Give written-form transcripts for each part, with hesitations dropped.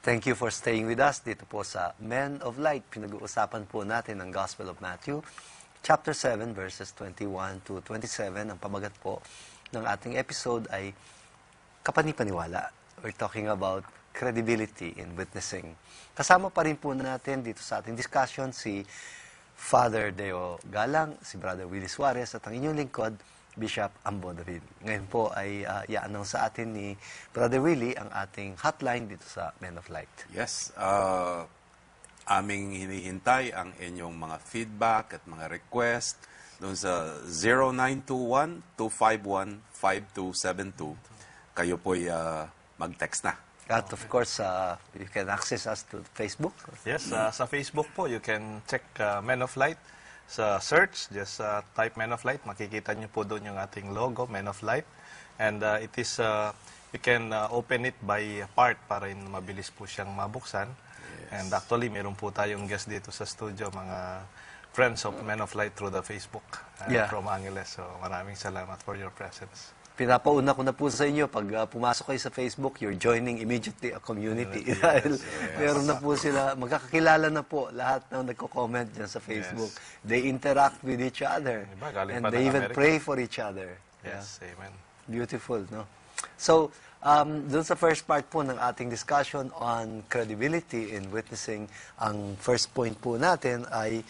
Thank you for staying with us dito po sa Men of Light. Pinag-uusapan po natin ang Gospel of Matthew, chapter 7, verses 21 to 27. Ang pamagat po ng ating episode ay Kapanipaniwala. We're talking about credibility in witnessing. Kasama pa rin po natin dito sa ating discussion si Father Deo Galang, si Brother Willie Suarez at ang inyong lingkod, Bishop Ambo David. Ngayon po ay i-announce sa atin ni Brother Willie ang ating hotline dito sa Men of Light. Yes, aming hinihintay ang inyong mga feedback at mga request doon sa 0921-251-5272. Kayo po'y mag-text na. At of course, you can access us to Facebook. Yes, sa Facebook po, you can check Men of Light. Sa search, just type Men of Light. Makikita niyo po doon yung ating logo, Men of Light. And it is, you can open it by part para mabilis po siyang mabuksan. Yes. And actually, meron po tayong guest dito sa studio, mga friends of Men of Light through the Facebook from Angeles. So maraming salamat for your presence. Pinapauna ko na po sa inyo, pag pumasok kayo sa Facebook, you're joining immediately a community. Dahil meron na po sila, magkakakilala na po lahat na nagko-comment dyan sa Facebook. Yes. They interact with each other. And they even pray for each other. Yes, amen. Beautiful, no? So, dun sa first part po ng ating discussion on credibility in witnessing, ang first point po natin ay,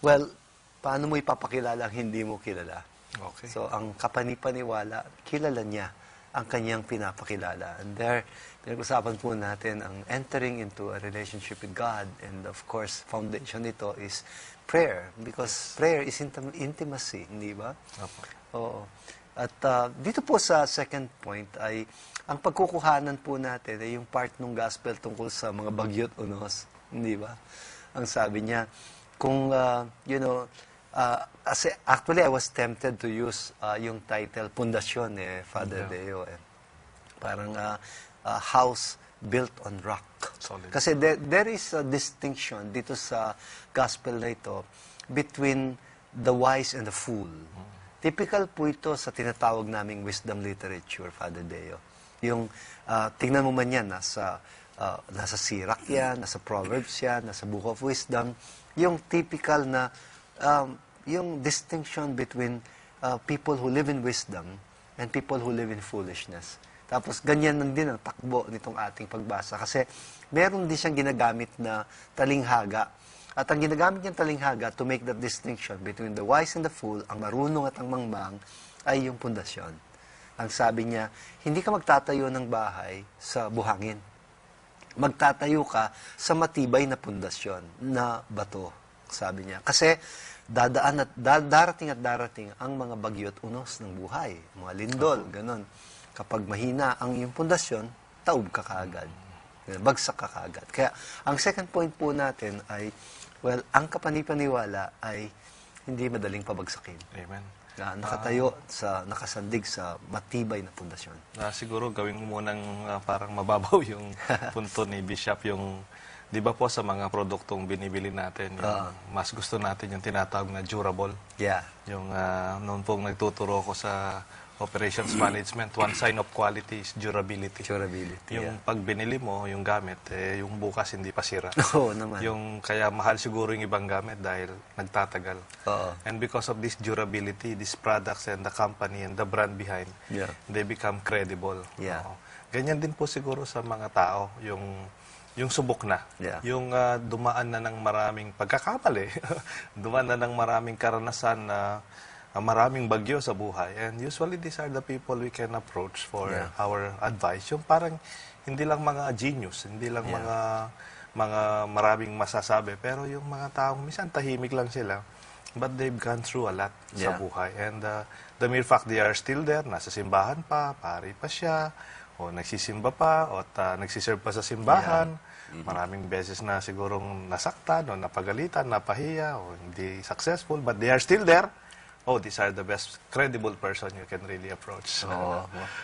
well, paano mo ipapakilala ang hindi mo kilala? Okay. So, ang kapanipaniwala, kilala niya ang kanyang pinapakilala. And there, pinag-usapan po natin ang entering into a relationship with God. And of course, foundation nito is prayer. Because prayer is intimacy, hindi ba? Okay. Oo. At dito po sa second point ay, ang pagkukuhanan po natin ay yung part ng gospel tungkol sa mga bagyot unos, hindi ba? Ang sabi niya, kung, actually, I was tempted to use yung title, Pundasyon, Father Deo. Parang house built on rock. Solid. Kasi there is a distinction dito sa gospel na ito between the wise and the fool. Typical po ito sa tinatawag naming wisdom literature, Father Deo. Yung, tingnan mo man yan, nasa Sirach yan, nasa Proverbs yan, nasa Book of Wisdom, yung typical na yung distinction between people who live in wisdom and people who live in foolishness. Tapos ganyan din ang takbo nitong ating pagbasa kasi meron din siyang ginagamit na talinghaga. At ang ginagamit niyang talinghaga to make that distinction between the wise and the fool, ang marunong at ang mangmang, ay yung pundasyon. Ang sabi niya, hindi ka magtatayo ng bahay sa buhangin. Magtatayo ka sa matibay na pundasyon, na bato, sabi niya. Kasi darating ang mga bagyot unos ng buhay, mga lindol, ganon. Kapag mahina ang iyong pundasyon, taob ka kaagad. Bagsak ka kaagad. Kaya, ang second point po natin ay, well, ang kapanipaniwala ay hindi madaling pabagsakin. Amen. Nakatayo, nakasandig sa matibay na pundasyon. Siguro gawin mo munang parang mababaw yung punto ni Bishop, yung di ba po sa mga produktong binibili natin, yung mas gusto natin yung tinatawag na durable. Yeah. Yung noon pong nagtuturo ko sa operations management, one sign of quality is durability. Durability, yung pag binili mo, yung gamit, yung bukas hindi pa sira. Oo naman. Yung kaya mahal siguro yung ibang gamit dahil nagtatagal. And because of this durability, these products and the company and the brand behind, they become credible. Yeah. Ganyan din po siguro sa mga tao, yung subok na, yung dumaan na ng maraming pagkakamali, dumaan na ng maraming karanasan na maraming bagyo sa buhay. And usually these are the people we can approach for our advice. Yung parang hindi lang mga genius, hindi lang mga maraming masasabi, pero yung mga taong minsan tahimik lang sila, but they've gone through a lot sa buhay. And the mere fact they are still there, nasa simbahan pa, pari pa siya, o nagsisimba pa, o nagsiserve pa sa simbahan. Maraming beses na sigurong nasaktan, o napagalitan, napahiya, o hindi successful, but they are still there. Oh, these are the best credible person you can really approach.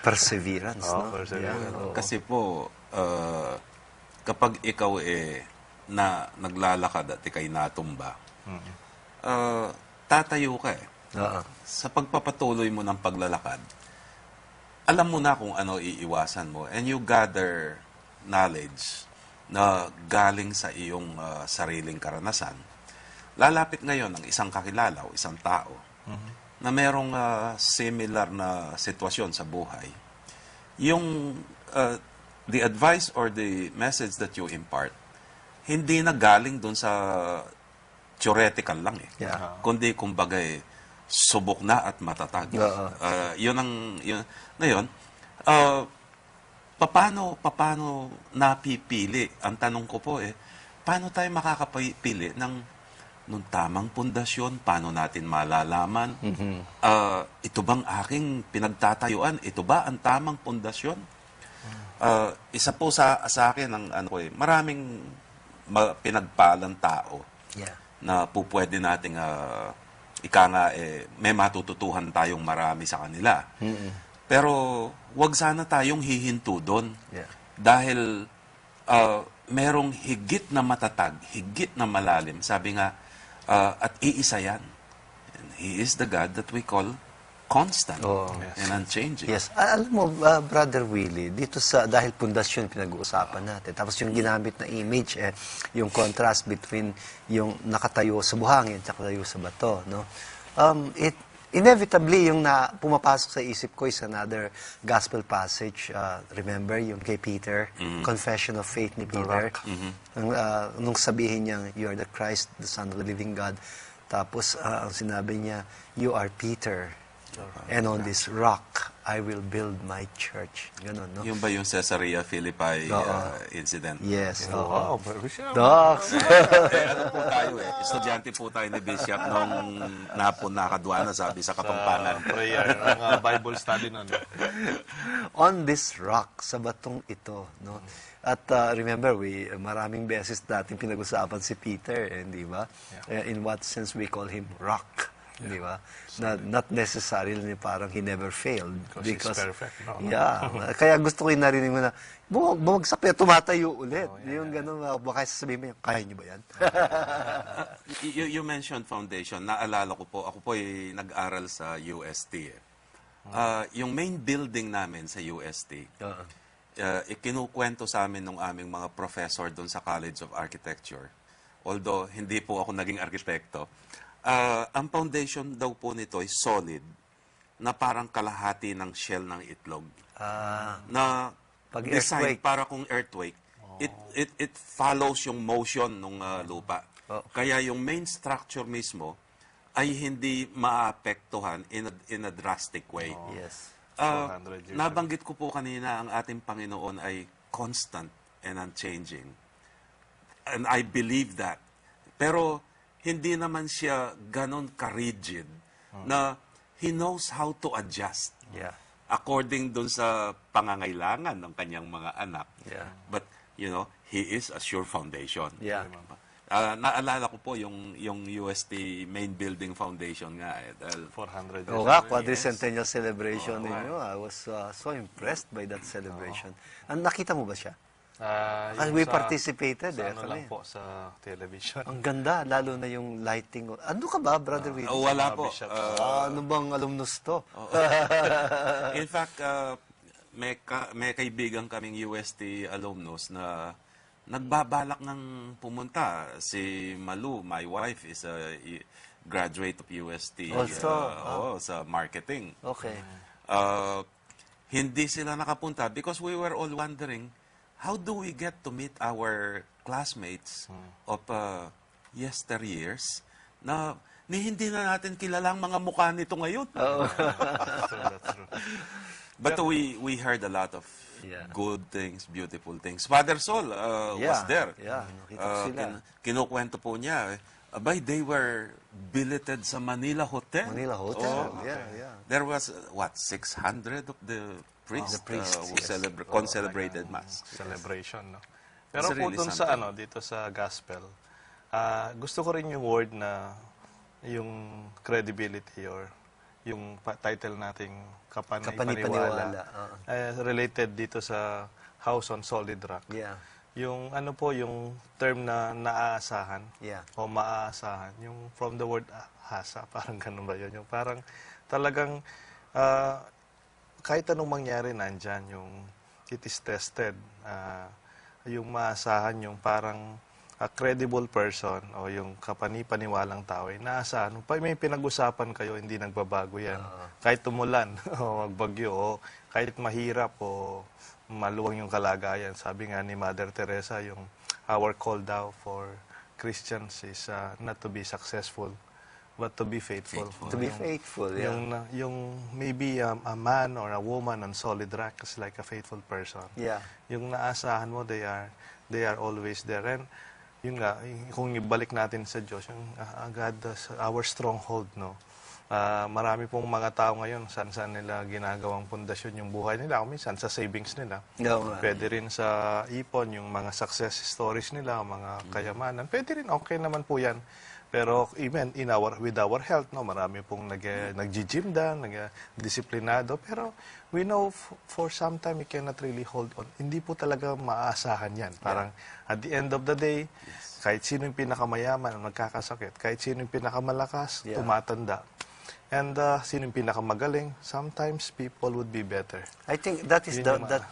Perseverance, no? Perseverance. Kasi po, kapag ikaw naglalakad at ikay natumba, tatayo ka Sa pagpapatuloy mo ng paglalakad, alam mo na kung ano iiwasan mo. And you gather knowledge na galing sa iyong sariling karanasan, lalapit ngayon ang isang kakilala o isang tao na merong similar na sitwasyon sa buhay. Yung the advice or the message that you impart, hindi na galing dun sa theoretical lang eh. Yeah. Kundi kumbaga subok na at matatag. Yun ang yun. Ngayon, paano napipili? Ang tanong ko po paano tayo makakapili nung tamang pundasyon? Paano natin malalaman? Ito bang aking pinagtatayuan? Ito ba ang tamang pundasyon? Isa po sa akin ang maraming pinagpalang tao na po pwede nating may matututuhan tayong marami sa kanila. Pero wag sana tayong hihinto doon. Dahil merong higit na matatag, higit na malalim. Sabi nga, at iisa yan. And He is the God that we call constant and unchanging. Yes. Alam mo, Brother Willie, dahil pundasyon pinag-uusapan natin, tapos yung ginamit na image, yung contrast between yung nakatayo sa buhangin at nakatayo sa bato, no? Inevitably, yung pumapasok sa isip ko is another gospel passage. Remember, yung kay Peter, Confession of Faith ni Peter. Nung sabihin niya, you are the Christ, the Son of the living God. Tapos, ang sinabi niya, you are Peter. And on this rock, I will build my church. Ganon, no? Yung ba yung Caesarea Philippi incident? Yes. Wow, very sure. Docs. Ano po tayo estudyante po tayo ni Bishop nung nakadwa na sabi sa Kapampangan. Prayer, ang Bible study nun. On this rock, sa batong ito, no? At remember, maraming beses natin pinag-usapan si Peter, di ba? In what sense we call him rock. Di ba? Not necessarily parang he never failed. Because he's perfect. No? Yeah. Kaya gusto ko yung narinig mo na, bumagsak pa, tumatayo ulit. Yung gano'n, baka sasabihin mo, kaya niyo ba yan? You mentioned foundation. Naalala ko po, ako po ay nag-aral sa UST. Yung main building namin sa UST, ikinukwento sa amin ng aming mga professor doon sa College of Architecture. Although, hindi po ako naging arkitekto. Ang foundation daw po nito ay solid na parang kalahati ng shell ng itlog. Na design para kung earthquake. It follows yung motion ng lupa. Kaya yung main structure mismo ay hindi maapektuhan in a drastic way. Yes. Nabanggit ko po kanina ang ating Panginoon ay constant and unchanging. And I believe that. Pero hindi naman siya ganon ka-rigid na He knows how to adjust according dun sa pangangailangan ng kanyang mga anak. But, He is a sure foundation. Naalala ko po yung UST main building foundation nga. 400 years. Oo nga, quadricentennial celebration ninyo. I was so impressed by that celebration. Nakita mo ba siya? We participated ano lang po sa television. Ang ganda, lalo na yung lighting. Ano ka ba, Brother Willie? Wala po. Ano bang alumnus to? In fact, may kaibigan kaming UST alumnus na nagbabalak ng pumunta. Si Malu, my wife, is a graduate of UST. Also? Sa marketing. Okay. Hindi sila nakapunta because we were all wondering, how do we get to meet our classmates of yesteryears na hindi na natin kilalang mga mukha nito ngayon? That's true. But we heard a lot of good things, beautiful things. Father Sol was there. Nakita ko sila. Kinukwento po niya, they were billeted sa Manila Hotel. Manila Hotel, There was, 600 of the priests, who celebrated Mass. Celebration, no? Pero po dun sa dito sa gospel, gusto ko rin yung word na yung credibility or yung title nating Kapanipaniwala. Related dito sa House on Solid Rock. Yung yung term na naaasahan o maaasahan, yung from the word hasa, parang ganun ba yun? Yung parang talagang kahit anong mangyari nandyan, yung it is tested. yung maasahan yung parang a credible person o yung kapani-paniwalang tao, naasahan. Pag may pinag-usapan kayo, hindi nagbabago yan. Kahit tumulan o magbagyo o kahit mahirap o maluwang yung kalagayan. Sabi nga ni Mother Teresa, yung our call daw for Christians is not to be successful, but to be faithful. To be faithful, yeah. Yung maybe a man or a woman on solid rock is like a faithful person. Yeah. Yung naasahan mo, they are always there. And yun nga, kung ibalik natin sa Diyos, yung God, our stronghold, no? Marami pong mga tao ngayon, saan nila ginagawang pundasyon yung buhay nila. O minsan, sa savings nila. Pwede rin sa ipon, yung mga success stories nila, mga kayamanan. Pwede rin, okay naman po yan. Pero even with our health, no, marami pong nag-gym disiplinado. Pero we know for some time we cannot really hold on. Hindi po talaga maaasahan yan. Parang at the end of the day, kahit sino yung pinakamayaman ang nagkakasakit, kahit sino yung pinakamalakas, tumatanda. And sino yung pinakamagaling, sometimes people would be better. I think that is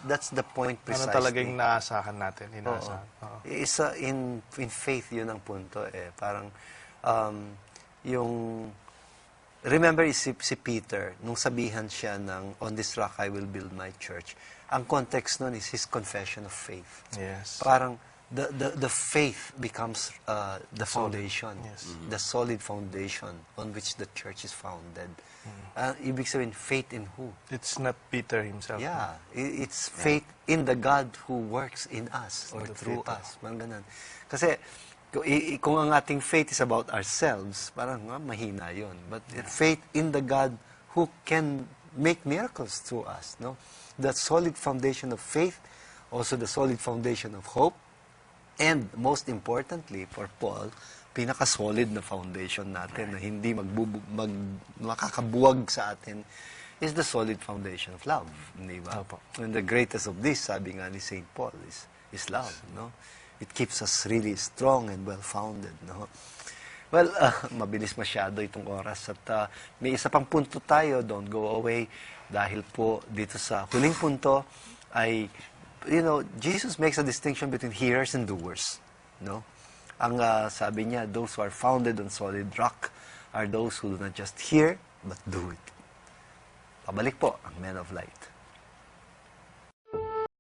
that's the point precisely. Ano talaga yung naasahan natin, inaasahan. Isa in faith yun ang punto Parang yung remember si Peter nung sabihan siya ng on this rock I will build my church. Ang context nun is his confession of faith. Yes. Parang the faith becomes the foundation, the solid foundation on which the church is founded. Ibig sabihin, faith in who? It's not Peter himself. Yeah, it's faith in the God who works in us or through us. Parang ganun. Kasi kung ang ating faith is about ourselves, parang mahina yun. But faith in the God who can make miracles through us. No? The solid foundation of faith, also the solid foundation of hope, and most importantly, for Paul, pinaka-solid na foundation natin na hindi makakabuwag sa atin is the solid foundation of love. Di ba? And the greatest of this, sabi nga ni St. Paul, is love. No? It keeps us really strong and well-founded. No? Well, mabilis masyado itong oras. At may isa pang punto tayo, don't go away, dahil po dito sa huling punto ay Jesus makes a distinction between hearers and doers. No? Ang sabi niya, those who are founded on solid rock are those who do not just hear, but do it. Pabalik po ang Men of Light.